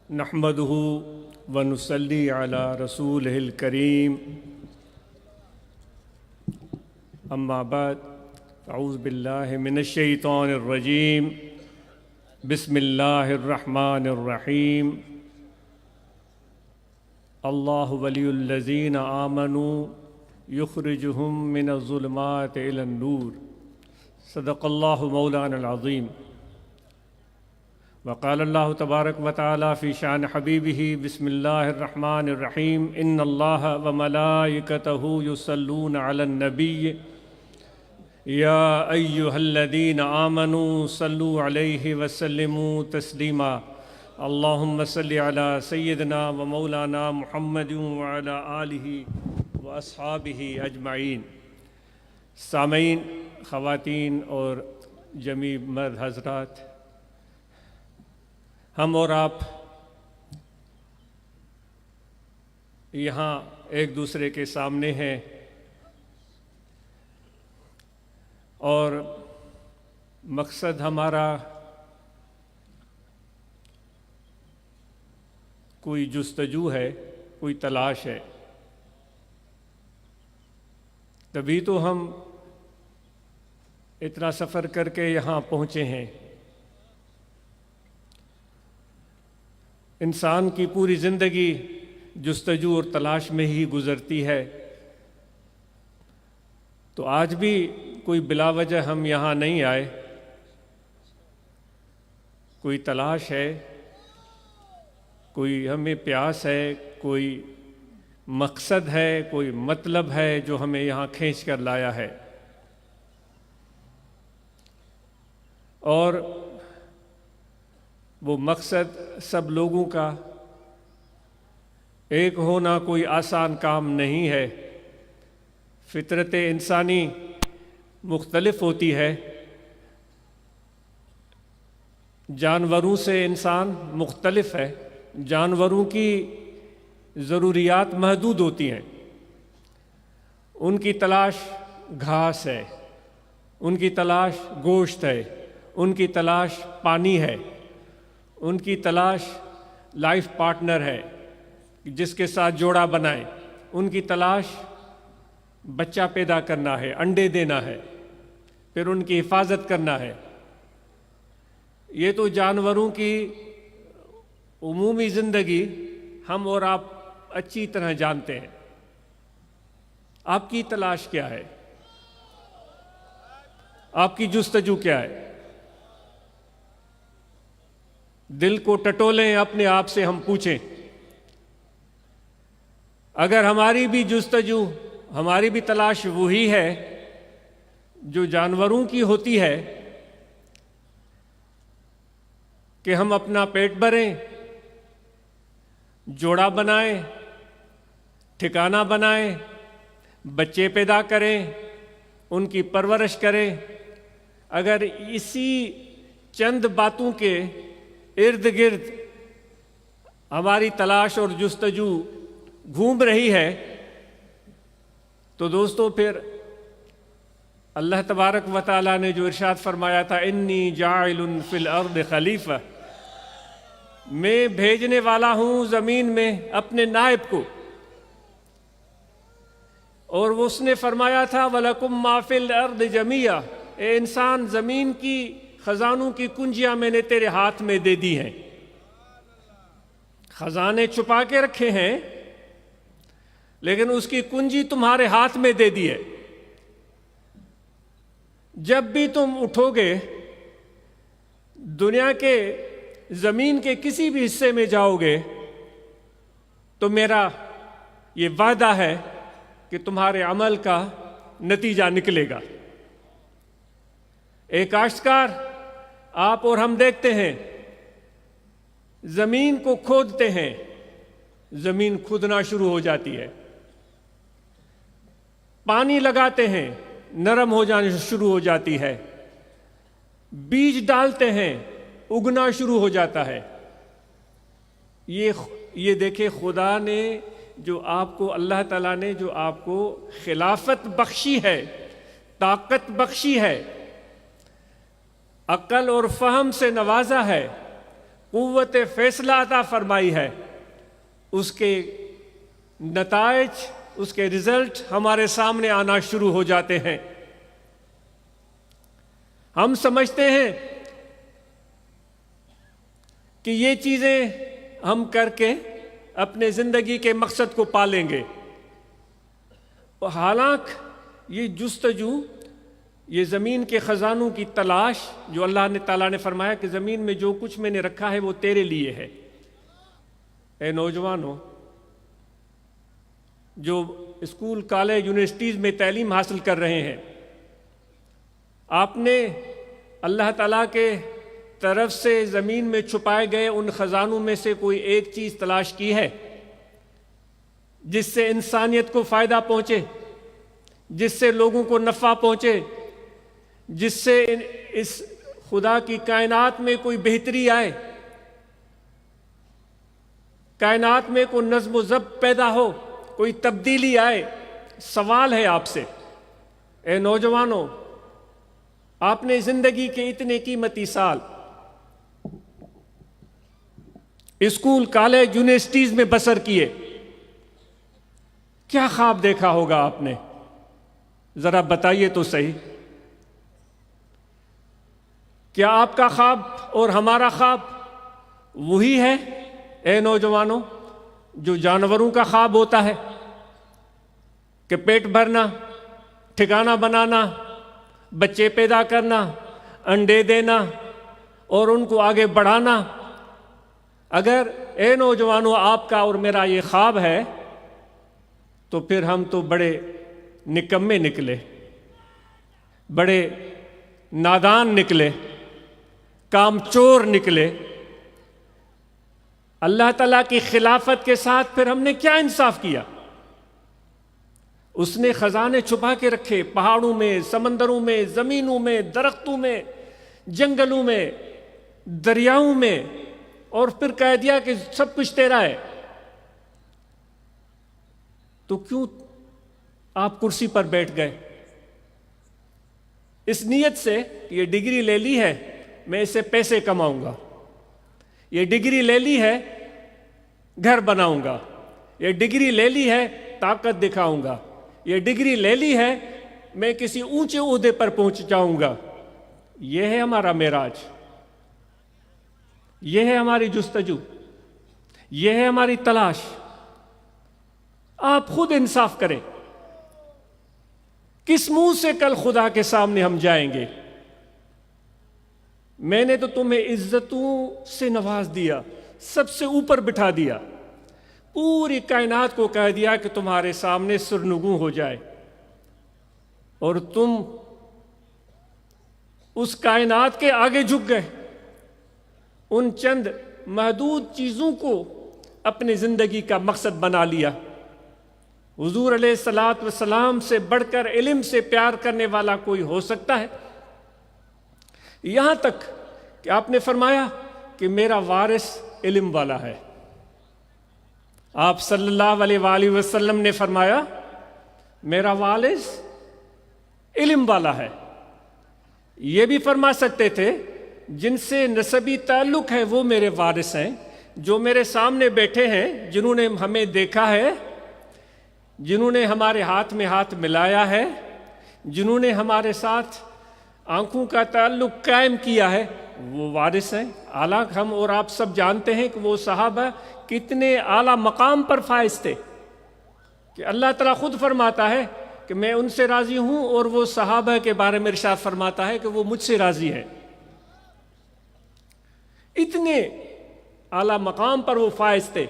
نحمده ونصلي على رسوله الكريم اما بعد اعوذ باللہ من الشیطان الرجیم بسم اللہ الرحمن الرحیم اللہ ولی الذین آمنوا یخرجہم من الظلمات الی النور صدق اللہ مولانا العظیم وقال اللہ تبارک و تعالی فی شان حبیبہ بسم اللہ الرحمن الرحیم ان اللہ وملائکتہ یصلون علی النبی یا ایہا الذین آمنوا صلوا علیہ وسلموا تسلیما اللہم صلی علی سیدنا و مولانا محمد وعلی آلہ و اصحابہ اجمعین۔ سامعین، خواتین اور جمیع مرد حضرات، ہم اور آپ یہاں ایک دوسرے کے سامنے ہیں اور مقصد ہمارا کوئی جستجو ہے، کوئی تلاش ہے، تبھی تو ہم اتنا سفر کر کے یہاں پہنچے ہیں۔ انسان کی پوری زندگی جستجو اور تلاش میں ہی گزرتی ہے، تو آج بھی کوئی بلا وجہ ہم یہاں نہیں آئے، کوئی تلاش ہے، کوئی ہمیں پیاس ہے، کوئی مقصد ہے، کوئی مطلب ہے جو ہمیں یہاں کھینچ کر لایا ہے۔ اور وہ مقصد سب لوگوں کا ایک ہونا کوئی آسان کام نہیں ہے۔ فطرت انسانی مختلف ہوتی ہے، جانوروں سے انسان مختلف ہے، جانوروں کی ضروریات محدود ہوتی ہیں، ان کی تلاش گھاس ہے، ان کی تلاش گوشت ہے، ان کی تلاش پانی ہے، ان کی تلاش لائف پارٹنر ہے جس کے ساتھ جوڑا بنائیں، ان کی تلاش بچہ پیدا کرنا ہے، انڈے دینا ہے، پھر ان کی حفاظت کرنا ہے۔ یہ تو جانوروں کی عمومی زندگی ہم اور آپ اچھی طرح جانتے ہیں۔ آپ کی تلاش کیا ہے؟ آپ کی جستجو کیا ہے؟ دل کو ٹٹولیں، اپنے آپ سے ہم پوچھیں۔ اگر ہماری بھی جستجو، ہماری بھی تلاش وہی ہے جو جانوروں کی ہوتی ہے کہ ہم اپنا پیٹ بھریں، جوڑا بنائیں، ٹھکانہ بنائیں، بچے پیدا کریں، ان کی پرورش کریں، اگر اسی چند باتوں کے ارد گرد ہماری تلاش اور جستجو گھوم رہی ہے تو دوستو پھر اللہ تبارک و تعالیٰ نے جو ارشاد فرمایا تھا انی جاعل فی الارض خلیفہ، میں بھیجنے والا ہوں زمین میں اپنے نائب کو، اور اس نے فرمایا تھا وَلَكُمْ مَا فِي الْأَرْضِ جَمِيعًا، اے انسان زمین کی خزانوں کی کنجیاں میں نے تیرے ہاتھ میں دے دی ہیں۔ خزانے چھپا کے رکھے ہیں لیکن اس کی کنجی تمہارے ہاتھ میں دے دی ہے۔ جب بھی تم اٹھو گے، دنیا کے زمین کے کسی بھی حصے میں جاؤ گے، تو میرا یہ وعدہ ہے کہ تمہارے عمل کا نتیجہ نکلے گا۔ ایک کاشتکار، آپ اور ہم دیکھتے ہیں، زمین کو کھودتے ہیں، زمین کھودنا شروع ہو جاتی ہے، پانی لگاتے ہیں، نرم ہو جانا شروع ہو جاتی ہے، بیج ڈالتے ہیں، اگنا شروع ہو جاتا ہے۔ یہ دیکھیں، خدا نے جو آپ کو، اللہ تعالیٰ نے جو آپ کو خلافت بخشی ہے، طاقت بخشی ہے، عقل اور فہم سے نوازا ہے، قوت فیصلہ عطا فرمائی ہے، اس کے نتائج، اس کے رزلٹ ہمارے سامنے آنا شروع ہو جاتے ہیں۔ ہم سمجھتے ہیں کہ یہ چیزیں ہم کر کے اپنے زندگی کے مقصد کو پالیں گے، حالانکہ یہ جستجو، یہ زمین کے خزانوں کی تلاش، جو اللہ تعالیٰ نے فرمایا کہ زمین میں جو کچھ میں نے رکھا ہے وہ تیرے لیے ہے۔ اے نوجوانوں جو اسکول، کالج، یونیورسٹیز میں تعلیم حاصل کر رہے ہیں، آپ نے اللہ تعالیٰ کے طرف سے زمین میں چھپائے گئے ان خزانوں میں سے کوئی ایک چیز تلاش کی ہے جس سے انسانیت کو فائدہ پہنچے، جس سے لوگوں کو نفع پہنچے، جس سے اس خدا کی کائنات میں کوئی بہتری آئے، کائنات میں کوئی نظم و ضبط پیدا ہو، کوئی تبدیلی آئے؟ سوال ہے آپ سے، اے نوجوانوں، آپ نے زندگی کے اتنے قیمتی سال اسکول، کالج، یونیورسٹیز میں بسر کیے، کیا خواب دیکھا ہوگا آپ نے؟ ذرا بتائیے تو صحیح۔ کیا آپ کا خواب اور ہمارا خواب وہی ہے اے نوجوانوں جو جانوروں کا خواب ہوتا ہے کہ پیٹ بھرنا، ٹھکانہ بنانا، بچے پیدا کرنا، انڈے دینا اور ان کو آگے بڑھانا؟ اگر اے نوجوانوں آپ کا اور میرا یہ خواب ہے تو پھر ہم تو بڑے نکمے نکلے، بڑے نادان نکلے، کام چور نکلے۔ اللہ تعالیٰ کی خلافت کے ساتھ پھر ہم نے کیا انصاف کیا؟ اس نے خزانے چھپا کے رکھے، پہاڑوں میں، سمندروں میں، زمینوں میں، درختوں میں، جنگلوں میں، دریاؤں میں، اور پھر کہہ دیا کہ سب کچھ تیرا ہے۔ تو کیوں آپ کرسی پر بیٹھ گئے؟ اس نیت سے کہ یہ ڈگری لے لی ہے، میں اس سے پیسے کماؤں گا، یہ ڈگری لے لی ہے گھر بناؤں گا، یہ ڈگری لے لی ہے طاقت دکھاؤں گا، یہ ڈگری لے لی ہے میں کسی اونچے عہدے پر پہنچ جاؤں گا۔ یہ ہے ہمارا معراج، یہ ہے ہماری جستجو، یہ ہے ہماری تلاش۔ آپ خود انصاف کریں، کس منہ سے کل خدا کے سامنے ہم جائیں گے؟ میں نے تو تمہیں عزتوں سے نواز دیا، سب سے اوپر بٹھا دیا، پوری کائنات کو کہہ دیا کہ تمہارے سامنے سرنگوں ہو جائے، اور تم اس کائنات کے آگے جھک گئے، ان چند محدود چیزوں کو اپنی زندگی کا مقصد بنا لیا۔ حضور علیہ الصلوۃ والسلام سے بڑھ کر علم سے پیار کرنے والا کوئی ہو سکتا ہے؟ یہاں تک کہ آپ نے فرمایا کہ میرا وارث علم والا ہے۔ آپ صلی اللہ علیہ وآلہ وسلم نے فرمایا میرا وارث علم والا ہے۔ یہ بھی فرما سکتے تھے جن سے نسبی تعلق ہے وہ میرے وارث ہیں، جو میرے سامنے بیٹھے ہیں، جنہوں نے ہمیں دیکھا ہے، جنہوں نے ہمارے ہاتھ میں ہاتھ ملایا ہے، جنہوں نے ہمارے ساتھ آنکھوں کا تعلق قائم کیا ہے، وہ وارث ہیں۔ حالانکہ ہم اور آپ سب جانتے ہیں کہ وہ صحابہ کتنے اعلیٰ مقام پر فائز تھے، کہ اللہ تعالیٰ خود فرماتا ہے کہ میں ان سے راضی ہوں، اور وہ صحابہ کے بارے میں ارشاد فرماتا ہے کہ وہ مجھ سے راضی ہے۔ اتنے اعلیٰ مقام پر وہ فائز تھے،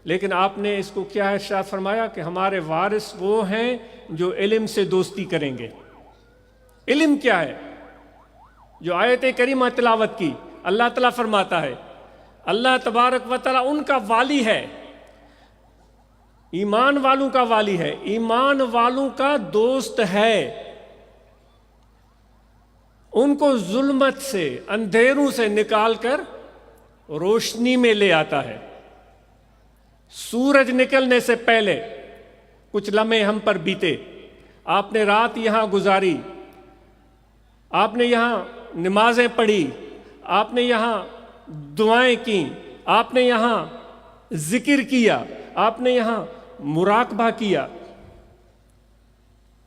لیکن آپ نے اس کو کیا ارشاد فرمایا کہ ہمارے وارث وہ ہیں جو علم سے دوستی کریں گے۔ علم کیا ہے؟ جو آیت کریمہ تلاوت کی، اللہ تعالیٰ فرماتا ہے اللہ تبارک و تعالیٰ ان کا والی ہے، ایمان والوں کا والی ہے، ایمان والوں کا دوست ہے، ان کو ظلمت سے، اندھیروں سے نکال کر روشنی میں لے آتا ہے۔ سورج نکلنے سے پہلے کچھ لمحے ہم پر بیتے، آپ نے رات یہاں گزاری، آپ نے یہاں نمازیں پڑھی، آپ نے یہاں دعائیں کی، آپ نے یہاں ذکر کیا، آپ نے یہاں مراقبہ کیا.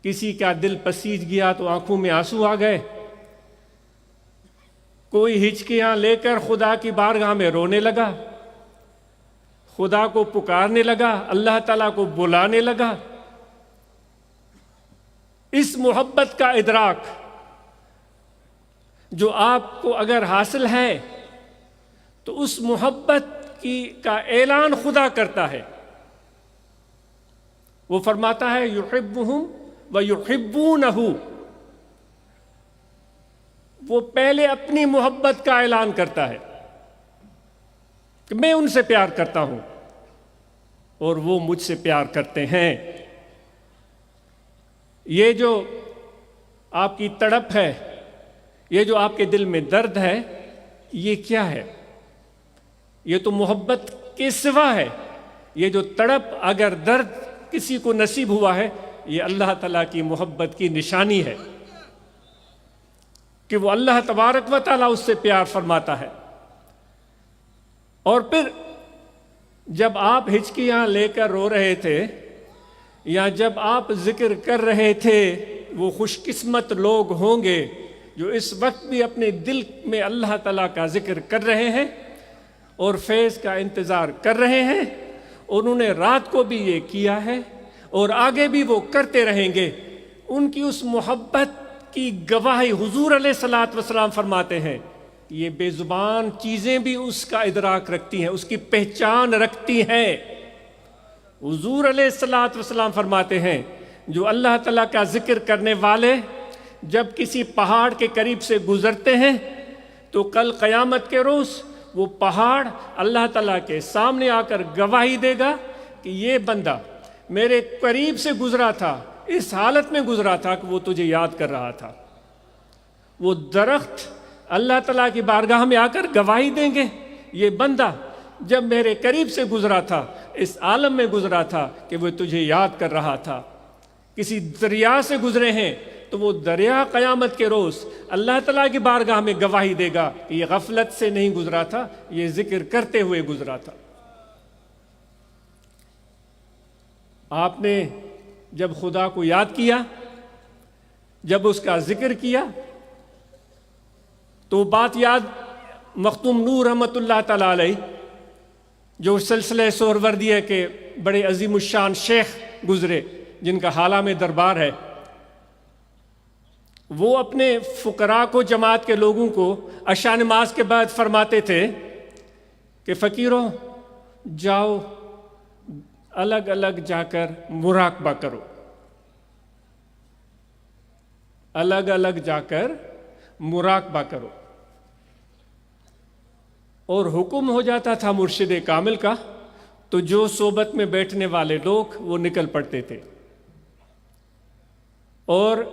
کسی کا دل پسیج گیا تو آنکھوں میں آنسو آ گئے، کوئی ہچکیاں لے کر خدا کی بارگاہ میں رونے لگا، خدا کو پکارنے لگا، اللہ تعالیٰ کو بلانے لگا. اس محبت کا ادراک جو آپ کو اگر حاصل ہے تو اس محبت کا اعلان خدا کرتا ہے. وہ فرماتا ہے یحبہم ویحبونہ. وہ پہلے اپنی محبت کا اعلان کرتا ہے کہ میں ان سے پیار کرتا ہوں اور وہ مجھ سے پیار کرتے ہیں. یہ جو آپ کی تڑپ ہے، یہ جو آپ کے دل میں درد ہے، یہ کیا ہے؟ یہ تو محبت کے سوا ہے. یہ جو تڑپ اگر درد کسی کو نصیب ہوا ہے، یہ اللہ تعالیٰ کی محبت کی نشانی ہے کہ وہ اللہ تبارک و تعالیٰ اس سے پیار فرماتا ہے. اور پھر جب آپ ہچکیاں لے کر رو رہے تھے یا جب آپ ذکر کر رہے تھے، وہ خوش قسمت لوگ ہوں گے جو اس وقت بھی اپنے دل میں اللہ تعالیٰ کا ذکر کر رہے ہیں اور فیض کا انتظار کر رہے ہیں. انہوں نے رات کو بھی یہ کیا ہے اور آگے بھی وہ کرتے رہیں گے. ان کی اس محبت کی گواہی حضور علیہ الصلوۃ والسلام فرماتے ہیں، یہ بے زبان چیزیں بھی اس کا ادراک رکھتی ہیں، اس کی پہچان رکھتی ہیں. حضور علیہ الصلوۃ والسلام فرماتے ہیں جو اللہ تعالیٰ کا ذکر کرنے والے جب کسی پہاڑ کے قریب سے گزرتے ہیں تو کل قیامت کے روز وہ پہاڑ اللہ تعالیٰ کے سامنے آ کر گواہی دے گا کہ یہ بندہ میرے قریب سے گزرا تھا، اس حالت میں گزرا تھا کہ وہ تجھے یاد کر رہا تھا. وہ درخت اللہ تعالیٰ کی بارگاہ میں آ کر گواہی دیں گے، یہ بندہ جب میرے قریب سے گزرا تھا، اس عالم میں گزرا تھا کہ وہ تجھے یاد کر رہا تھا. کسی دریا سے گزرے ہیں تو وہ دریا قیامت کے روز اللہ تعالیٰ کی بارگاہ میں گواہی دے گا کہ یہ غفلت سے نہیں گزرا تھا، یہ ذکر کرتے ہوئے گزرا تھا. آپ نے جب خدا کو یاد کیا، جب اس کا ذکر کیا، تو بات یاد مختوم نور رحمۃ اللہ تعالیٰ علیہ جو سلسلہ سہروردیہ کے بڑے عظیم الشان شیخ گزرے جن کا حالہ میں دربار ہے، وہ اپنے فقراء کو، جماعت کے لوگوں کو عشاء نماز کے بعد فرماتے تھے کہ فقیروں جاؤ الگ الگ جا کر مراقبہ کرو، الگ الگ جا کر مراقبہ کرو. اور حکم ہو جاتا تھا مرشد کامل کا تو جو صحبت میں بیٹھنے والے لوگ وہ نکل پڑتے تھے اور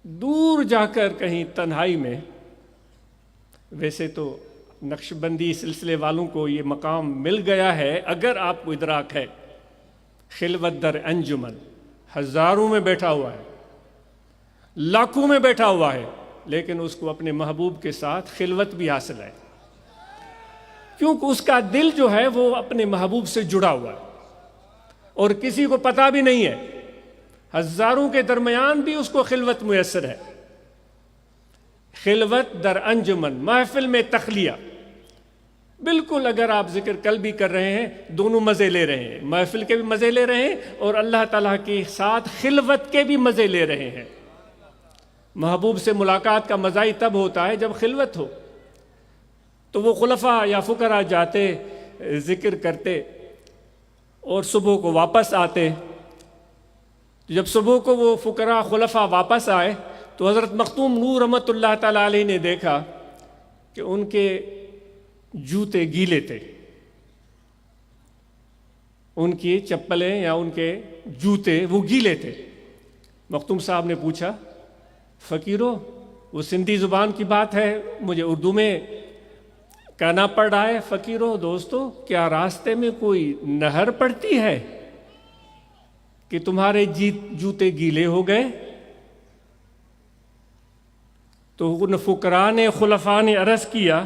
دور جا کر کہیں تنہائی میں، ویسے تو نقش بندی سلسلے والوں کو یہ مقام مل گیا ہے، اگر آپ کو ادراک ہے، خلوت در انجمن ہزاروں میں بیٹھا ہوا ہے، لاکھوں میں بیٹھا ہوا ہے، لیکن اس کو اپنے محبوب کے ساتھ خلوت بھی حاصل ہے، کیونکہ اس کا دل جو ہے وہ اپنے محبوب سے جڑا ہوا ہے اور کسی کو پتہ بھی نہیں ہے. ہزاروں کے درمیان بھی اس کو خلوت میسر ہے. خلوت در انجمن، محفل میں تخلیہ، بالکل اگر آپ ذکر کل بھی کر رہے ہیں، دونوں مزے لے رہے ہیں، محفل کے بھی مزے لے رہے ہیں اور اللہ تعالیٰ کے ساتھ خلوت کے بھی مزے لے رہے ہیں. محبوب سے ملاقات کا مزہ ہی تب ہوتا ہے جب خلوت ہو. تو وہ خلفاء یا فقراء جاتے، ذکر کرتے اور صبح کو واپس آتے. جب صبح کو وہ فقراء خلفاء واپس آئے تو حضرت مختوم نور رحمۃ اللہ تعالیٰ علیہ نے دیکھا کہ ان کے جوتے گیلے تھے، ان کی چپلیں یا ان کے جوتے وہ گیلے تھے. مختوم صاحب نے پوچھا فقیرو وہ سندھی زبان کی بات ہے، مجھے اردو میں کہنا پڑ رہا ہے. فقیرو دوستو کیا راستے میں کوئی نہر پڑتی ہے کہ تمہارے جوتے گیلے ہو گئے؟ تو ان فقراء نے خلفاء نے عرض کیا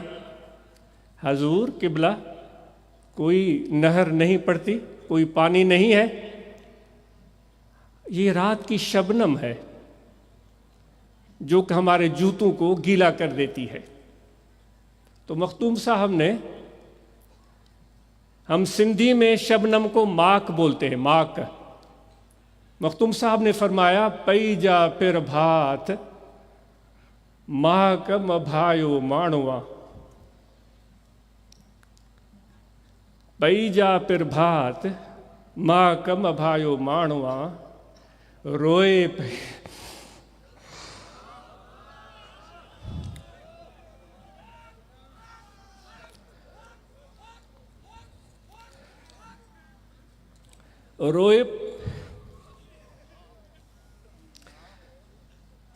حضور قبلہ کوئی نہر نہیں پڑتی، کوئی پانی نہیں ہے، یہ رات کی شبنم ہے جو کہ ہمارے جوتوں کو گیلا کر دیتی ہے۔ تو مختوم صاحب نے، ہم سندھی میں شبنم کو ماک بولتے ہیں، ماک، مختوم صاحب نے فرمایا پئی جا پھر بھات ماک مبھایو مانوا، پئی جا پھر بھات ماک مبھایو مانوا، روئے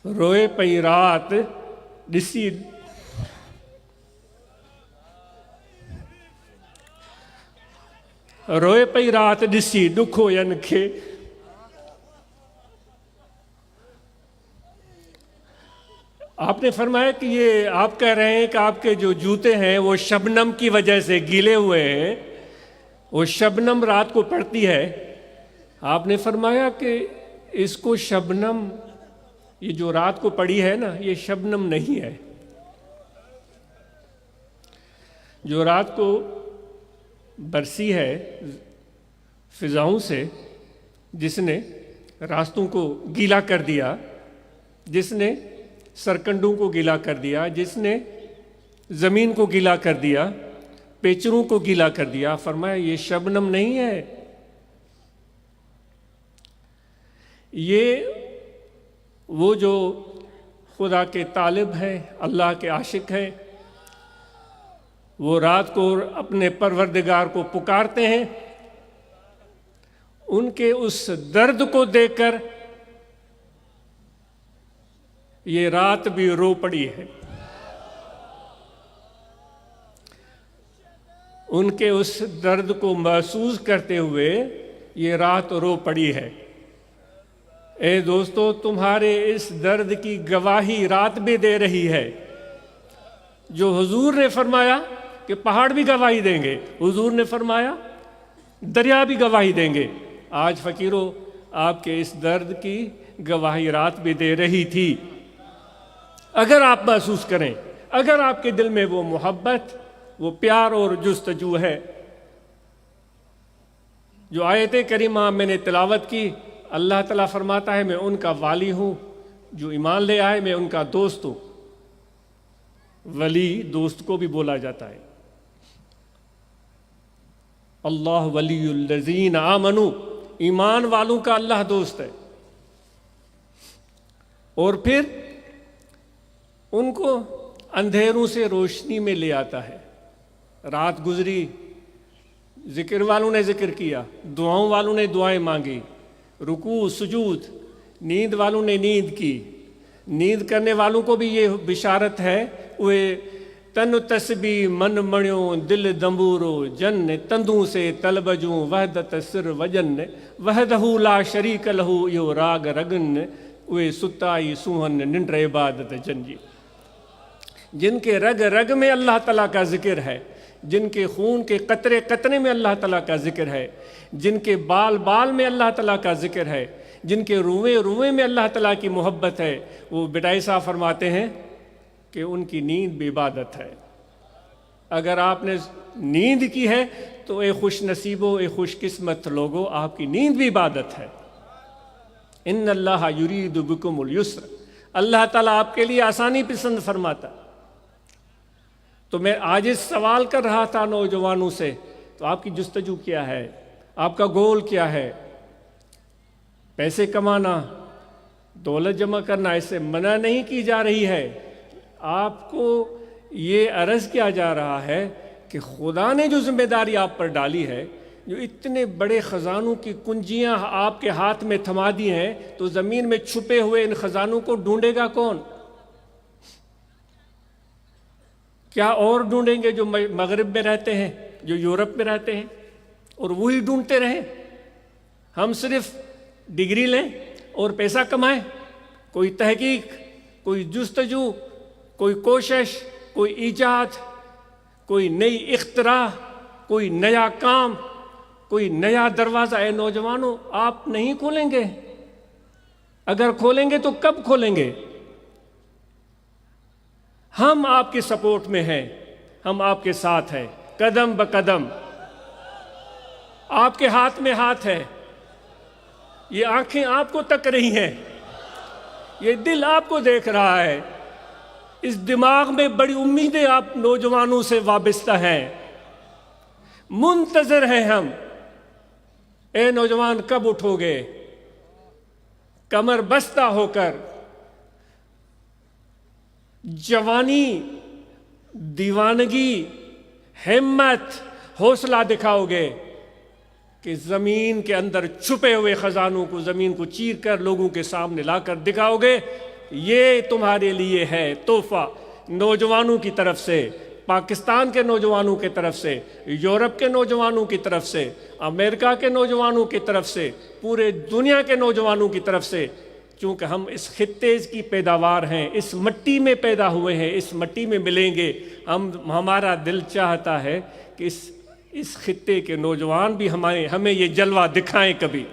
روئے پئی رات ڈسی، روئے پئی رات ڈسی ڈکھو ین کھے، آپ نے فرمایا کہ یہ آپ کہہ رہے ہیں کہ آپ کے جو جوتے ہیں وہ شبنم کی وجہ سے گیلے ہوئے ہیں، وہ شبنم رات کو پڑتی ہے۔ آپ نے فرمایا کہ اس کو شبنم، یہ جو رات کو پڑی ہے نا، یہ شبنم نہیں ہے، جو رات کو برسی ہے فضاؤں سے، جس نے راستوں کو گیلا کر دیا، جس نے سرکنڈوں کو گیلا کر دیا، جس نے زمین کو گیلا کر دیا، پیچروں کو گیلا کر دیا، فرمایا یہ شبنم نہیں ہے، یہ وہ جو خدا کے طالب ہیں، اللہ کے عاشق ہیں، وہ رات کو اپنے پروردگار کو پکارتے ہیں، ان کے اس درد کو دیکھ کر یہ رات بھی رو پڑی ہے، ان کے اس درد کو محسوس کرتے ہوئے یہ رات رو پڑی ہے۔ اے دوستو، تمہارے اس درد کی گواہی رات بھی دے رہی ہے، جو حضور نے فرمایا کہ پہاڑ بھی گواہی دیں گے، حضور نے فرمایا دریا بھی گواہی دیں گے، آج فقیرو آپ کے اس درد کی گواہی رات بھی دے رہی تھی۔ اگر آپ محسوس کریں، اگر آپ کے دل میں وہ محبت، وہ پیار اور جستجو ہے، جو آیت کریمہ میں نے تلاوت کی، اللہ تعالیٰ فرماتا ہے میں ان کا والی ہوں، جو ایمان لے آئے میں ان کا دوست ہوں۔ ولی دوست کو بھی بولا جاتا ہے، اللہ ولی الذین آمنوا، ایمان والوں کا اللہ دوست ہے، اور پھر ان کو اندھیروں سے روشنی میں لے آتا ہے۔ رات گزری، ذکر والوں نے ذکر کیا، دعاؤں والوں نے دعائیں مانگی، رکوع سجود، نیند والوں نے نیند کی، نیند کرنے والوں کو بھی یہ بشارت ہے، وہ تن تسبی من مڑیوں دل دمبورو جن تندوں سے طلبجوں وحدت سر وجن وحدہ لا شریک لہو یو راگ رگن وہ ستائی سوہن ننڈر عبادت جنجی۔ جن کے رگ رگ میں اللہ تعالیٰ کا ذکر ہے، جن کے خون کے قطرے قطرے میں اللہ تعالیٰ کا ذکر ہے، جن کے بال بال میں اللہ تعالیٰ کا ذکر ہے، جن کے روئے روئے میں اللہ تعالیٰ کی محبت ہے، وہ بٹائی صاحب فرماتے ہیں کہ ان کی نیند بھی عبادت ہے۔ اگر آپ نے نیند کی ہے تو اے خوش نصیبو، اے خوش قسمت لوگو، آپ کی نیند بھی عبادت ہے۔ ان اللہ یرید بکم اليسر، اللہ تعالیٰ آپ کے لیے آسانی پسند فرماتا۔ تو میں آج اس سوال کر رہا تھا نوجوانوں سے، تو آپ کی جستجو کیا ہے؟ آپ کا گول کیا ہے؟ پیسے کمانا، دولت جمع کرنا، اس سے منع نہیں کی جا رہی ہے، آپ کو یہ عرض کیا جا رہا ہے کہ خدا نے جو ذمہ داری آپ پر ڈالی ہے، جو اتنے بڑے خزانوں کی کنجیاں آپ کے ہاتھ میں تھما دی ہیں، تو زمین میں چھپے ہوئے ان خزانوں کو ڈھونڈے گا کون؟ کیا اور ڈھونڈیں گے جو مغرب میں رہتے ہیں، جو یورپ میں رہتے ہیں، اور وہی ڈھونڈتے رہیں؟ ہم صرف ڈگری لیں اور پیسہ کمائیں، کوئی تحقیق، کوئی جستجو، کوئی کوشش، کوئی ایجاد، کوئی نئی اختراع، کوئی نیا کام، کوئی نیا دروازہ، اے نوجوانوں آپ نہیں کھولیں گے؟ اگر کھولیں گے تو کب کھولیں گے؟ ہم آپ کے سپورٹ میں ہیں، ہم آپ کے ساتھ ہیں، قدم بقدم آپ کے ہاتھ میں ہاتھ ہے، یہ آنکھیں آپ کو تک رہی ہیں، یہ دل آپ کو دیکھ رہا ہے، اس دماغ میں بڑی امیدیں آپ نوجوانوں سے وابستہ ہیں، منتظر ہیں ہم۔ اے نوجوان کب اٹھو گے؟ کمر بستہ ہو کر جوانی، دیوانگی، ہمت، حوصلہ دکھاؤ گے کہ زمین کے اندر چھپے ہوئے خزانوں کو زمین کو چیر کر لوگوں کے سامنے لا کر دکھاؤ گے؟ یہ تمہارے لیے ہے تحفہ نوجوانوں کی طرف سے، پاکستان کے نوجوانوں کی طرف سے، یورپ کے نوجوانوں کی طرف سے، امریکہ کے نوجوانوں کی طرف سے، پورے دنیا کے نوجوانوں کی طرف سے، چونکہ ہم اس خطے کی پیداوار ہیں، اس مٹی میں پیدا ہوئے ہیں، اس مٹی میں ملیں گے۔ ہمارا دل چاہتا ہے کہ اس خطے کے نوجوان بھی ہمیں یہ جلوہ دکھائیں کبھی۔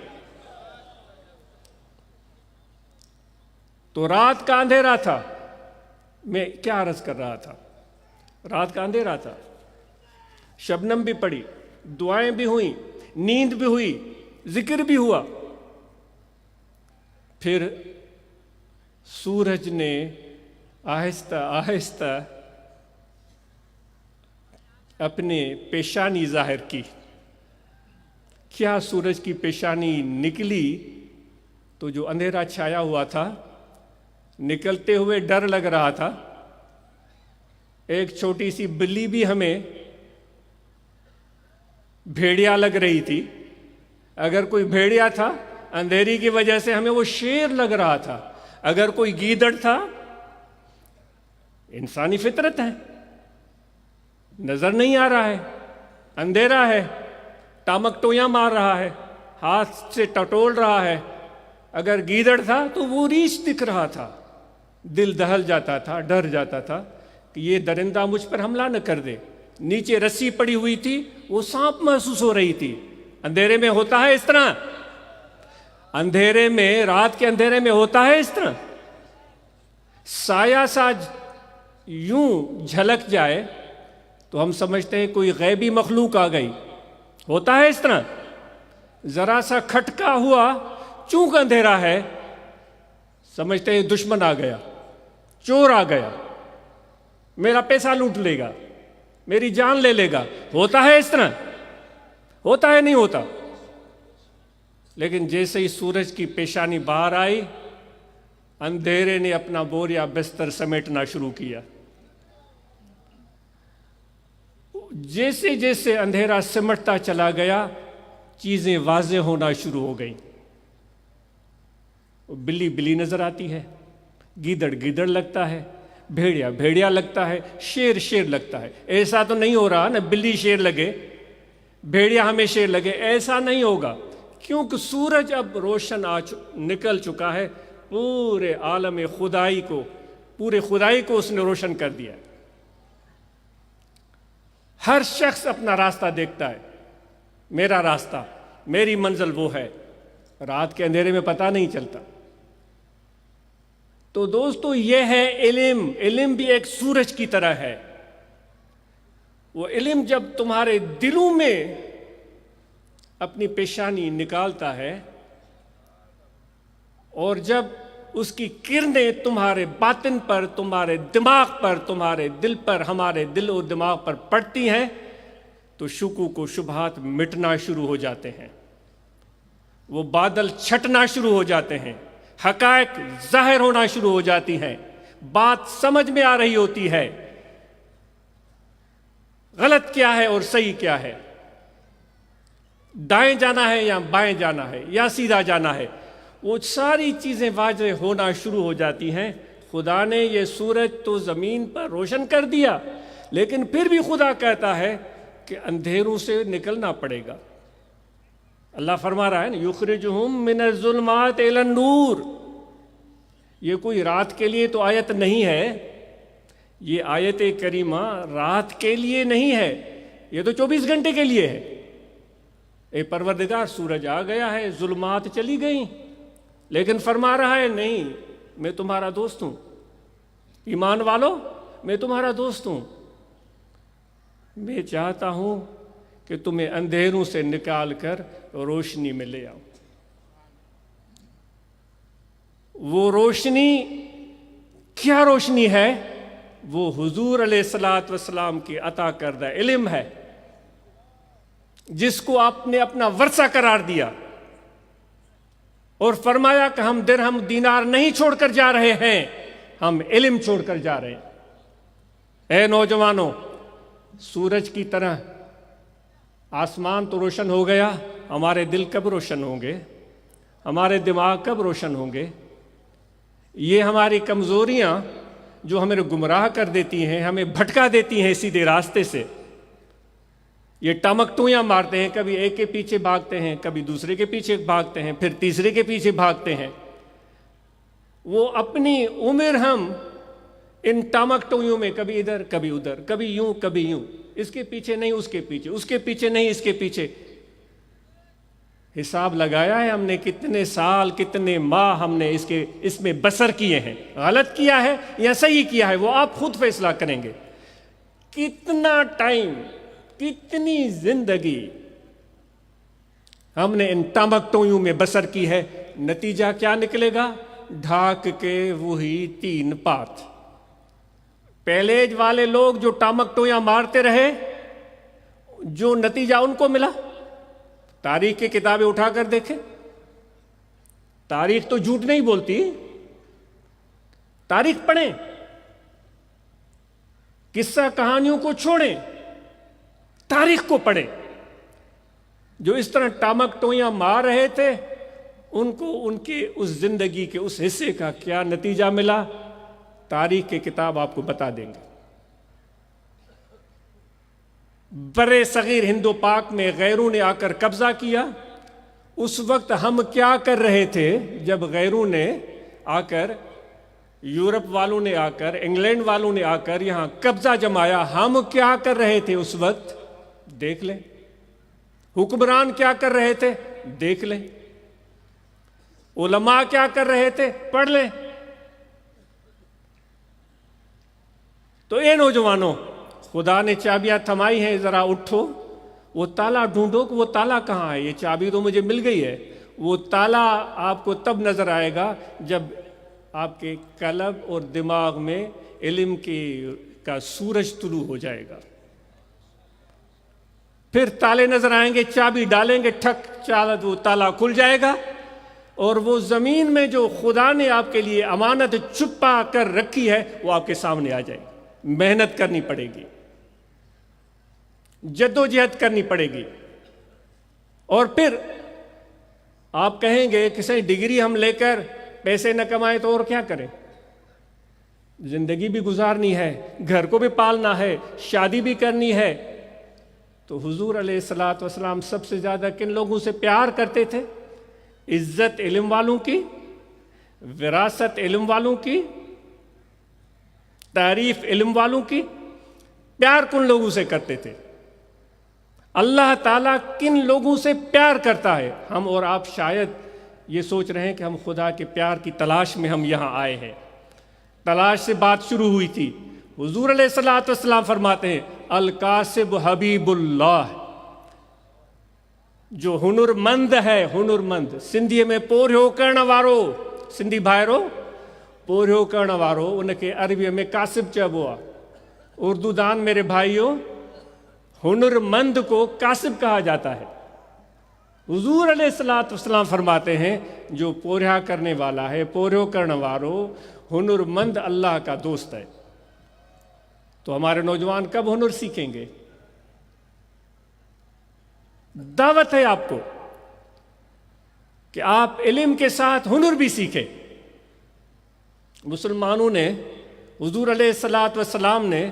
تو رات کا اندھیرا تھا، میں کیا عرض کر رہا تھا؟ رات کا اندھیرا تھا، شبنم بھی پڑی، دعائیں بھی ہوئیں، نیند بھی ہوئی، ذکر بھی ہوا۔ پھر سورج نے آہستہ آہستہ اپنے پیشانی ظاہر کی۔ کیا سورج کی پیشانی نکلی تو جو اندھیرا چھایا ہوا تھا، نکلتے ہوئے ڈر لگ رہا تھا۔ ایک چھوٹی سی بلی بھی ہمیں بھیڑیا لگ رہی تھی، اگر کوئی بھیڑیا تھا اندھیری کی وجہ سے ہمیں وہ شیر لگ رہا تھا، اگر کوئی گیدڑ تھا، انسانی فطرت ہے، نظر نہیں آ رہا ہے، اندھیرا ہے، ٹامک ٹویاں مار رہا ہے، ہاتھ سے ٹٹول رہا ہے۔ اگر گیدڑ تھا تو وہ ریچھ دکھ رہا تھا، دل دہل جاتا تھا، ڈر جاتا تھا کہ یہ درندہ مجھ پر حملہ نہ کر دے۔ نیچے رسی پڑی ہوئی تھی، وہ سانپ محسوس ہو رہی تھی۔ اندھیرے میں ہوتا ہے اس طرح، اندھیرے میں، رات کے اندھیرے میں ہوتا ہے اس طرح، سایہ سا یوں جھلک جائے تو ہم سمجھتے ہیں کوئی غیبی مخلوق آ گئی، ہوتا ہے اس طرح۔ ذرا سا کھٹکا ہوا، چونکہ اندھیرا ہے، سمجھتے ہیں دشمن آ گیا، چور آ گیا، میرا پیسہ لوٹ لے گا، میری جان لے لے گا۔ ہوتا ہے اس طرح، ہوتا ہے نہیں ہوتا؟ لیکن جیسے ہی سورج کی پیشانی باہر آئی، اندھیرے نے اپنا بوریا بستر سمیٹنا شروع کیا۔ جیسے جیسے اندھیرا سمٹتا چلا گیا، چیزیں واضح ہونا شروع ہو گئیں۔ بلی بلی نظر آتی ہے، گیدڑ گیدڑ لگتا ہے، بھیڑیا بھیڑیا لگتا ہے، شیر شیر لگتا ہے۔ ایسا تو نہیں ہو رہا نا بلی شیر لگے، بھیڑیا ہمیں شیر لگے، ایسا نہیں ہوگا، کیونکہ سورج اب روشن نکل چکا ہے، پورے عالم خدائی کو، پورے خدائی کو اس نے روشن کر دیا۔ ہر شخص اپنا راستہ دیکھتا ہے، میرا راستہ، میری منزل وہ ہے، رات کے اندھیرے میں پتہ نہیں چلتا۔ تو دوستو یہ ہے علم۔ علم بھی ایک سورج کی طرح ہے۔ وہ علم جب تمہارے دلوں میں اپنی پیشانی نکالتا ہے اور جب اس کی کرنیں تمہارے باطن پر، تمہارے دماغ پر، تمہارے دل پر، ہمارے دل و دماغ پر پڑتی ہیں، تو شکوک و شبہات مٹنا شروع ہو جاتے ہیں، وہ بادل چھٹنا شروع ہو جاتے ہیں، حقائق ظاہر ہونا شروع ہو جاتی ہیں، بات سمجھ میں آ رہی ہوتی ہے، غلط کیا ہے اور صحیح کیا ہے، دائیں جانا ہے یا بائیں جانا ہے یا سیدھا جانا ہے، وہ ساری چیزیں واضح ہونا شروع ہو جاتی ہیں۔ خدا نے یہ سورج تو زمین پر روشن کر دیا، لیکن پھر بھی خدا کہتا ہے کہ اندھیروں سے نکلنا پڑے گا۔ اللہ فرما رہا ہے نا، یخرجہم من الظلمات الی النور۔ یہ کوئی رات کے لیے تو آیت نہیں ہے، یہ آیت کریمہ رات کے لیے نہیں ہے، یہ تو 24 گھنٹے کے لیے ہے۔ اے پروردگار، سورج آ گیا ہے، ظلمات چلی گئیں، لیکن فرما رہا ہے نہیں، میں تمہارا دوست ہوں، ایمان والو میں تمہارا دوست ہوں، میں چاہتا ہوں کہ تمہیں اندھیروں سے نکال کر روشنی میں لے آؤں۔ وہ روشنی کیا روشنی ہے؟ وہ حضور علیہ الصلوۃ والسلام کی عطا کردہ علم ہے، جس کو آپ نے اپنا ورثہ قرار دیا اور فرمایا کہ ہم درہم دینار نہیں چھوڑ کر جا رہے ہیں، ہم علم چھوڑ کر جا رہے ہیں۔ اے نوجوانوں، سورج کی طرح آسمان تو روشن ہو گیا، ہمارے دل کب روشن ہوں گے؟ ہمارے دماغ کب روشن ہوں گے؟ یہ ہماری کمزوریاں جو ہمیں گمراہ کر دیتی ہیں، ہمیں بھٹکا دیتی ہیں سیدھے راستے سے، یہ ٹمکٹویاں مارتے ہیں، کبھی ایک کے پیچھے بھاگتے ہیں، کبھی دوسرے کے پیچھے بھاگتے ہیں، پھر تیسرے کے پیچھے بھاگتے ہیں۔ وہ اپنی عمر ہم ان ٹمکٹویوں میں کبھی ادھر کبھی ادھر، کبھی یوں کبھی یوں، اس کے پیچھے نہیں اس کے پیچھے، اس کے پیچھے نہیں اس کے پیچھے۔ حساب لگایا ہے ہم نے کتنے سال کتنے ماہ ہم نے اس میں بسر کیے ہیں؟ غلط کیا ہے یا صحیح کیا ہے وہ آپ خود فیصلہ کریں گے۔ کتنا ٹائم، کتنی زندگی ہم نے ان ٹمکٹویوں میں بسر کی ہے، نتیجہ کیا نکلے گا؟ ڈھاک کے وہی 3 پات۔ پہلے والے لوگ جو ٹمکٹویاں مارتے رہے، جو نتیجہ ان کو ملا، تاریخ کی کتابیں اٹھا کر دیکھیں، تاریخ تو جھوٹ نہیں بولتی، تاریخ پڑھیں، قصہ کہانیوں کو چھوڑیں، تاریخ کو پڑھیں۔ جو اس طرح ٹمکٹویاں مار رہے تھے، ان کو ان کے اس زندگی کے اس حصے کا کیا نتیجہ ملا، تاریخ کی کتاب آپ کو بتا دیں گے۔ برے صغیر ہند و پاک میں غیروں نے آ کر قبضہ کیا، اس وقت ہم کیا کر رہے تھے جب غیروں نے آ کر، یورپ والوں نے آ کر، انگلینڈ والوں نے آ کر یہاں قبضہ جمایا، ہم کیا کر رہے تھے اس وقت؟ دیکھ لیں۔ حکمران کیا کر رہے تھے؟ دیکھ لیں۔ علماء کیا کر رہے تھے؟ پڑھ لیں۔ تو اے نوجوانوں، خدا نے چابیاں تھمائی ہیں، ذرا اٹھو، وہ تالا ڈھونڈو کہ وہ تالا کہاں ہے۔ یہ چابی تو مجھے مل گئی ہے، وہ تالا آپ کو تب نظر آئے گا جب آپ کے قلب اور دماغ میں علم کا سورج طلوع ہو جائے گا، پھر تالے نظر آئیں گے، چابی ڈالیں گے، ٹھک، وہ تالا کھل جائے گا، اور وہ زمین میں جو خدا نے آپ کے لیے امانت چھپا کر رکھی ہے وہ آپ کے سامنے آ جائے گی۔ محنت کرنی پڑے گی، جدوجہد کرنی پڑے گی، اور پھر آپ کہیں گے کسی ڈگری ہم لے کر پیسے نہ کمائیں تو اور کیا کریں؟ زندگی بھی گزارنی ہے، گھر کو بھی پالنا ہے، شادی بھی کرنی ہے۔ تو حضور علیہ الصلوۃ والسلام سب سے زیادہ کن لوگوں سے پیار کرتے تھے؟ عزت علم والوں کی، وراثت علم والوں کی، تعریف علم والوں کی۔ پیار کن لوگوں سے کرتے تھے؟ اللہ تعالیٰ کن لوگوں سے پیار کرتا ہے؟ ہم اور آپ شاید یہ سوچ رہے ہیں کہ ہم خدا کے پیار کی تلاش میں ہم یہاں آئے ہیں، تلاش سے بات شروع ہوئی تھی۔ حضور علیہ الصلوۃ والسلام فرماتے ہیں القاسب حبیب اللہ، جو ہنر مند ہے، ہنر مند، سندھی میں پوریو کرن وارو، سندھی بھائرو پوریو کرن وارو، ان کے عربی میں قاسب چبو آ۔ اردو دان میرے بھائیوں، ہنر مند کو قاسب کہا جاتا ہے۔ حضور علیہ الصلوۃ والسلام فرماتے ہیں جو پوریا کرنے والا ہے، پوریو کرن وارو، ہنر مند اللہ کا دوست ہے۔ تو ہمارے نوجوان کب ہنر سیکھیں گے؟ دعوت ہے آپ کو کہ آپ علم کے ساتھ ہنر بھی سیکھیں۔ مسلمانوں نے، حضور علیہ الصلوۃ والسلام نے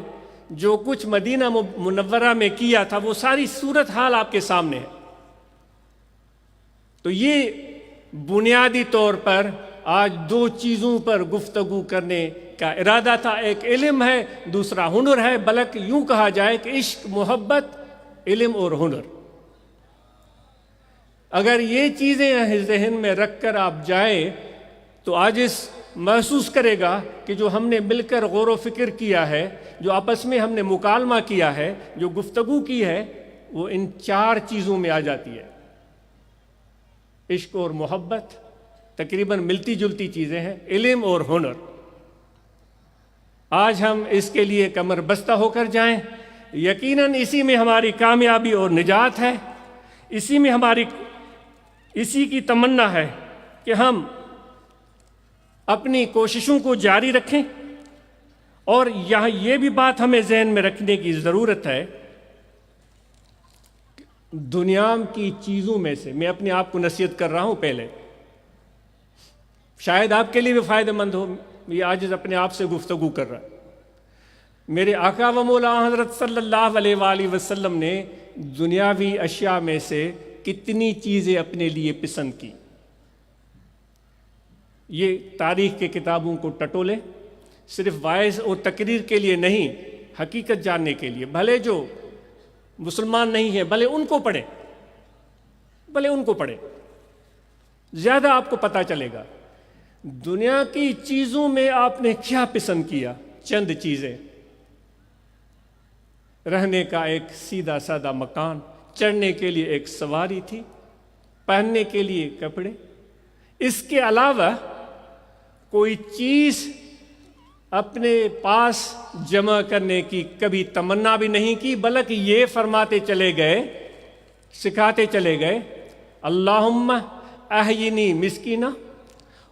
جو کچھ مدینہ منورہ میں کیا تھا وہ ساری صورتحال آپ کے سامنے ہے۔ تو یہ بنیادی طور پر آج 2 چیزوں پر گفتگو کرنے کا ارادہ تھا، ایک علم ہے، دوسرا ہنر ہے، بلکہ یوں کہا جائے کہ عشق، محبت، علم اور ہنر، اگر یہ چیزیں ذہن میں رکھ کر آپ جائیں تو عاجز محسوس کرے گا کہ جو ہم نے مل کر غور و فکر کیا ہے، جو آپس میں ہم نے مکالمہ کیا ہے، جو گفتگو کی ہے، وہ ان 4 چیزوں میں آ جاتی ہے۔ عشق اور محبت تقریباً ملتی جلتی چیزیں ہیں، علم اور ہنر۔ آج ہم اس کے لیے کمر بستہ ہو کر جائیں، یقیناً اسی میں ہماری کامیابی اور نجات ہے، اسی کی تمنا ہے کہ ہم اپنی کوششوں کو جاری رکھیں۔ اور یہاں یہ بھی بات ہمیں ذہن میں رکھنے کی ضرورت ہے، دنیا کی چیزوں میں سے میں اپنے آپ کو نصیحت کر رہا ہوں، پہلے شاید آپ کے لیے بھی فائدہ مند ہو، یہ عاجز اپنے آپ سے گفتگو کر رہا ہے۔ میرے آقا و مولا حضرت صلی اللہ علیہ وآلہ وسلم نے دنیاوی اشیاء میں سے کتنی چیزیں اپنے لیے پسند کی، یہ تاریخ کے کتابوں کو ٹٹولے، صرف وائز اور تقریر کے لیے نہیں، حقیقت جاننے کے لیے، بھلے جو مسلمان نہیں ہیں بھلے ان کو پڑھیں، زیادہ آپ کو پتہ چلے گا دنیا کی چیزوں میں آپ نے کیا پسند کیا۔ چند چیزیں: رہنے کا ایک سیدھا سادہ مکان، چڑھنے کے لیے ایک سواری تھی، پہننے کے لیے کپڑے، اس کے علاوہ کوئی چیز اپنے پاس جمع کرنے کی کبھی تمنا بھی نہیں کی، بلکہ یہ فرماتے چلے گئے، سکھاتے چلے گئے، اللہم احینی مسکینہ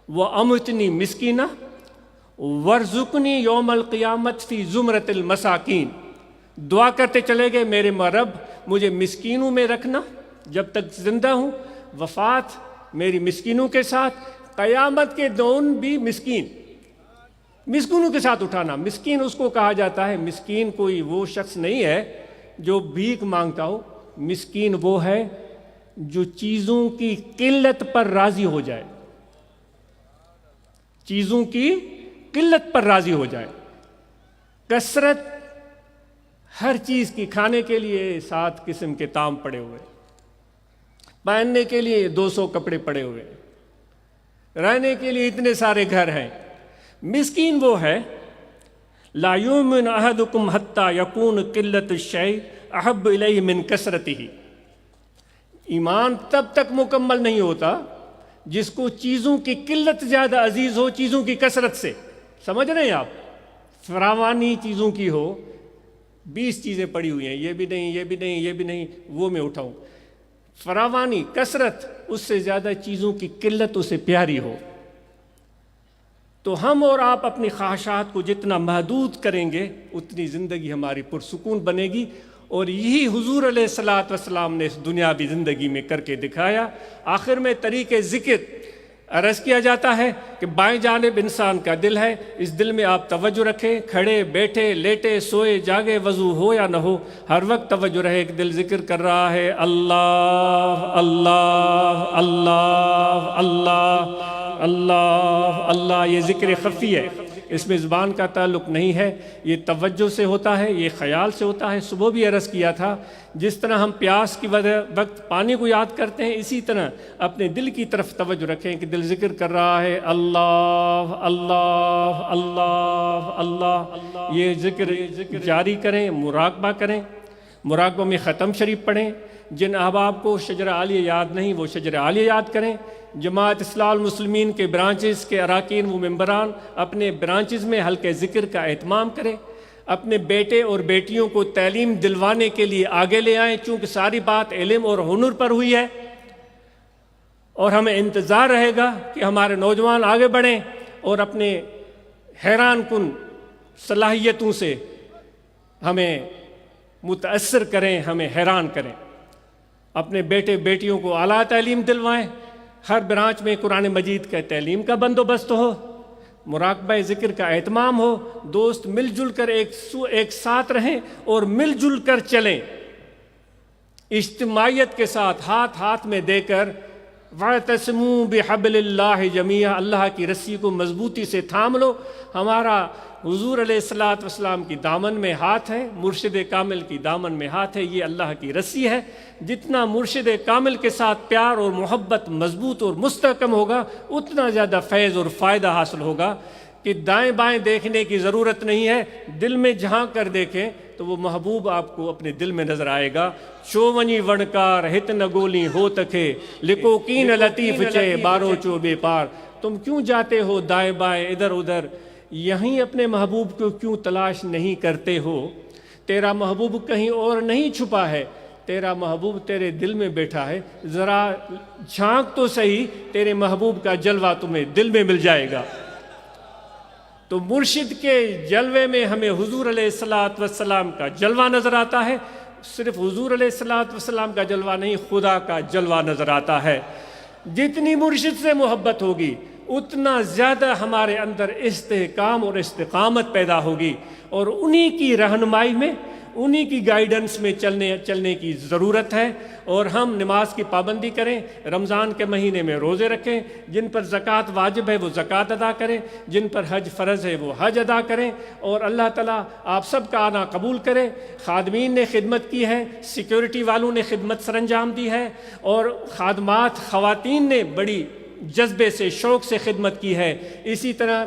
وامتنی مسکینہ وارزقنی یوم القیامت فی زمرۃ المساکین۔ دعا کرتے چلے گئے، میرے رب مجھے مسکینوں میں رکھنا جب تک زندہ ہوں، وفات میری مسکینوں کے ساتھ، قیامت کے دن بھی مسکینوں کے ساتھ اٹھانا۔ مسکین اس کو کہا جاتا ہے، مسکین کوئی وہ شخص نہیں ہے جو بھیک مانگتا ہو، مسکین وہ ہے جو چیزوں کی قلت پر راضی ہو جائے، چیزوں کی قلت پر راضی ہو جائے۔ کثرت ہر چیز کی، کھانے کے لیے 7 قسم کے طعام پڑے ہوئے، پہننے کے لیے 200 کپڑے پڑے ہوئے، رہنے کے لیے اتنے سارے گھر ہیں۔ مسکین وہ ہے، لا یؤمن احدکم حتی یکون قلت الشیء احب الیہ من کثرتہ۔ ایمان تب تک مکمل نہیں ہوتا جس کو چیزوں کی قلت زیادہ عزیز ہو چیزوں کی کثرت سے۔ سمجھ رہے ہیں آپ؟ فراوانی چیزوں کی ہو، 20 چیزیں پڑی ہوئی ہیں، یہ بھی نہیں، یہ بھی نہیں، یہ بھی نہیں، وہ میں اٹھاؤں، فراوانی، کثرت، اس سے زیادہ چیزوں کی قلت اسے پیاری ہو۔ تو ہم اور آپ اپنی خواہشات کو جتنا محدود کریں گے اتنی زندگی ہماری پرسکون بنے گی، اور یہی حضور علیہ الصلوۃ والسلام نے اس دنیاوی زندگی میں کر کے دکھایا۔ آخر میں طریق ذکر عرض کیا جاتا ہے کہ بائیں جانب انسان کا دل ہے، اس دل میں آپ توجہ رکھیں، کھڑے بیٹھے لیٹے سوئے جاگے، وضو ہو یا نہ ہو، ہر وقت توجہ رہے کہ دل ذکر کر رہا ہے، اللہ اللہ اللہ اللہ اللہ اللہ۔ یہ ذکر خفی ہے، اس میں زبان کا تعلق نہیں ہے، یہ توجہ سے ہوتا ہے، یہ خیال سے ہوتا ہے۔ صبح بھی عرض کیا تھا، جس طرح ہم پیاس کی وقت پانی کو یاد کرتے ہیں، اسی طرح اپنے دل کی طرف توجہ رکھیں کہ دل ذکر کر رہا ہے، اللہ اللہ اللہ اللہ۔ یہ ذکر جاری کریں، مراقبہ کریں، مراقبہ میں ختم شریف پڑھیں۔ جن احباب کو شجرہ عالیہ یاد نہیں وہ شجرہ عالیہ یاد کریں۔ جماعت اصلاح المسلمین کے برانچز کے اراکین و ممبران اپنے برانچز میں حلقہ ذکر کا اہتمام کریں، اپنے بیٹے اور بیٹیوں کو تعلیم دلوانے کے لیے آگے لے آئیں، چونکہ ساری بات علم اور ہنر پر ہوئی ہے، اور ہمیں انتظار رہے گا کہ ہمارے نوجوان آگے بڑھیں اور اپنے حیران کن صلاحیتوں سے ہمیں متاثر کریں، ہمیں حیران کریں۔ اپنے بیٹے بیٹیوں کو اعلیٰ تعلیم دلوائیں، ہر برانچ میں قرآن مجید کا تعلیم کا بندوبست ہو، مراقبہ ذکر کا اہتمام ہو، دوست مل جل کر ایک ساتھ رہیں اور مل جل کر چلیں، اجتماعیت کے ساتھ ہاتھ ہاتھ میں دے کر وَاعْتَصِمُوا بِحَبْلِ اللَّهِ جَمِيعًا، اللہ کی رسی کو مضبوطی سے تھام لو۔ ہمارا حضور علیہ الصلوۃ والسلام کی دامن میں ہاتھ ہے، مرشد کامل کی دامن میں ہاتھ ہے، یہ اللہ کی رسی ہے۔ جتنا مرشد کامل کے ساتھ پیار اور محبت مضبوط اور مستحکم ہوگا، اتنا زیادہ فیض اور فائدہ حاصل ہوگا کہ دائیں بائیں دیکھنے کی ضرورت نہیں ہے، دل میں جھانک کر دیکھیں تو وہ محبوب آپ کو اپنے دل میں نظر آئے گا۔ چوونی ونکار ہت نہ گولی ہو تکھے، لکو کین لطیف چے بارو چو بے پار۔ تم کیوں جاتے ہو دائیں بائیں ادھر ادھر، یہیں اپنے محبوب کو کیوں تلاش نہیں کرتے ہو؟ تیرا محبوب کہیں اور نہیں چھپا ہے، تیرا محبوب تیرے دل میں بیٹھا ہے، ذرا جھانک تو صحیح، تیرے محبوب کا جلوہ تمہیں دل میں مل جائے گا۔ تو مرشد کے جلوے میں ہمیں حضور علیہ الصلوۃ والسلام کا جلوہ نظر آتا ہے، صرف حضور علیہ الصلوۃ والسلام کا جلوہ نہیں، خدا کا جلوہ نظر آتا ہے۔ جتنی مرشد سے محبت ہوگی اتنا زیادہ ہمارے اندر استحکام اور استقامت پیدا ہوگی، اور انہی کی رہنمائی میں، انہی کی گائیڈنس میں چلنے کی ضرورت ہے۔ اور ہم نماز کی پابندی کریں، رمضان کے مہینے میں روزے رکھیں، جن پر زکوٰۃ واجب ہے وہ زکوٰۃ ادا کریں، جن پر حج فرض ہے وہ حج ادا کریں، اور اللہ تعالیٰ آپ سب کا آنا قبول کرے۔ خادمین نے خدمت کی ہے، سیکیورٹی والوں نے خدمت سر انجام دی ہے، اور خادمات خواتین نے بڑی جذبے سے شوق سے خدمت کی ہے۔ اسی طرح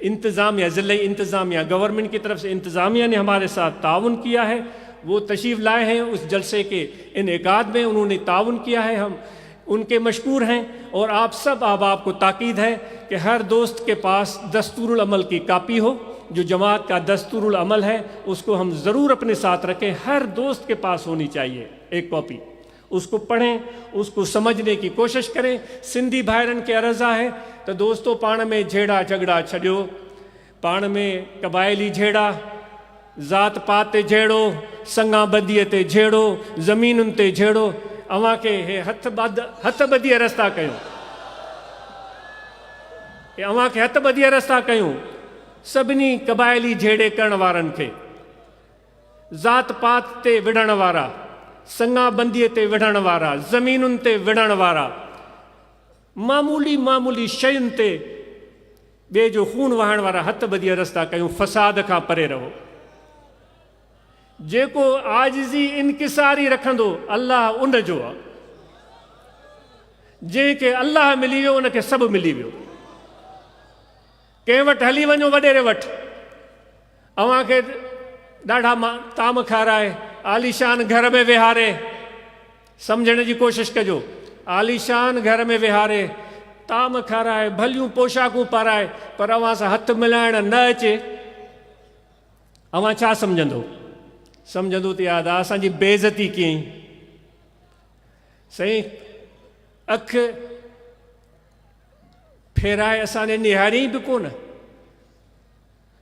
انتظامیہ، ضلعی انتظامیہ، گورنمنٹ کی طرف سے انتظامیہ نے ہمارے ساتھ تعاون کیا ہے، وہ تشریف لائے ہیں اس جلسے کے انعقاد میں، انہوں نے تعاون کیا ہے، ہم ان کے مشکور ہیں۔ اور آپ سب احباب کو تاکید ہے کہ ہر دوست کے پاس دستور العمل کی کاپی ہو، جو جماعت کا دستور العمل ہے اس کو ہم ضرور اپنے ساتھ رکھیں، ہر دوست کے پاس ہونی چاہیے ایک کاپی، اس کو پڑھیں، اس کو سمجھنے کی کوشش کریں۔ سندھی بھائرن کے عرضہ ہے تو دوستو پان میں جھیڑا جھگڑا چھڈیو، پان میں قبائلی جھیڑا، ذات پات تے جھیڑو، سنگا بدیے تے جھیڑو، زمینن تے جھیڑو، اواں کے ہتھ بدیے رستہ کیوں، اواں کے ہتھ بدیے رستہ کیوں، سبنی قبائلی جھیڑے کرن وارن کے، ذات پات تے وڑھن وارا، سنگا بندیے تے وڑھن وارا، زمینن تے وڑھن وارا، معمولی شیون تے بے جو خون وہن وارا ہتھ بدیے رستہ کیوں، فساد کا پرے رہو۔ جے کو عاجزی انکساری رکھندو اللہ ان جو آ، جے کے اللہ ملی ویو ان کے سب ملی ویو۔ کہ وٹ ہلی ونجو وڈیرے وٹ، اواں کے ڈاڑھا تام کھارائے، عالیشان گھر میں وہارے، سمجھنے جی کوشش کجو، عالیشان گھر میں وہارے، تام کھارائے، بھلیوں پوشاکوں پارائے، پر اواں سا ہتھ ملائن نہ اچے، اواں چھا سمجھندو تے یاد آسان جی بے عزتی کییں، صحیح اکھ پھیرائے اساں نے نہاری بھی کون۔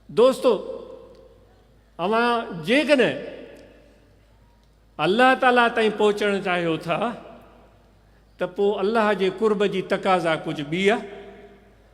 دوستو اواں جے کنے اللہ تعالیٰ تائیں پہنچن چاہیو تھا تو پو اللہ جے قرب جی تقاضا کچھ بی ہے،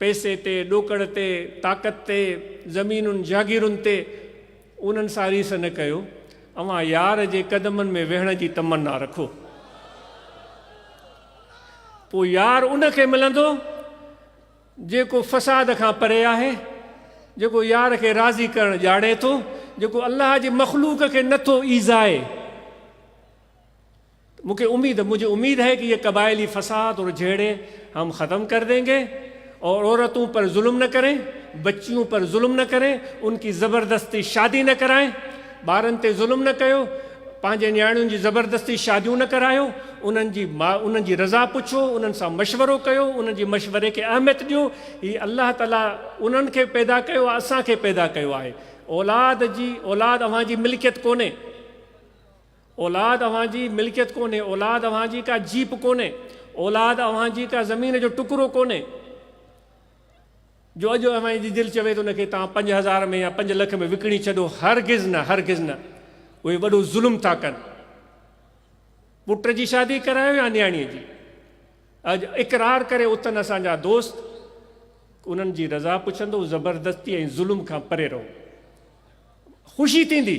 پیسے تے، ڈوکڑ تے، طاقت تے، زمینن جاگیرن تے، انہن ساں ریس نہ کیو، اواں یار جے قدمن میں وہن جی تمنا رکھو، پو یار ان کے ملندو جے کو فساد کھاں پرے آہے، جے کو یار کے راضی کرن جاڑے تو، جے کو اللہ جے مخلوق کے نتھو ایزائے۔ مجھے امید ہے کہ یہ قبائلی فساد اور جھیڑے ہم ختم کر دیں گے، اور عورتوں پر ظلم نہ کریں، بچیوں پر ظلم نہ کریں، ان کی زبردستی شادی نہ کرائیں، بارن تے ظلم نہ کیو، پانچے نیاڑیوں جی زبردستی شادیوں نہ کرایو، انہن جی رضا پچھو، انہن سا مشورو کیو، انہن جی مشورے کے اہمیت دیو۔ یہ اللہ تعالیٰ انہن کے پیدا کیو، اساں کے پیدا کیو آئے۔ اولاد اوہاں جی ملکیت کونے، اولاد اوہاں جی ملکیت کونے، اولاد اوہاں جی کا جیپ کونے، اولاد اوہاں جی کا زمین جو ٹکرو کونے، جو اجو اوہاں جی دل چوے تو نکے تاں 5,000 میں یا 5 لکھ میں وکڑی چھڈو، ہرگز نہ وہ وڈو ظلم تھا کن۔ پٹ جی شادی کرایو یا نیاڑی جی، اج اقرار کرے اتن اساں جا دوست، انہن جی رضا پچھندو، زبردستی ظلم کا پرے رہو، خوشی تیندی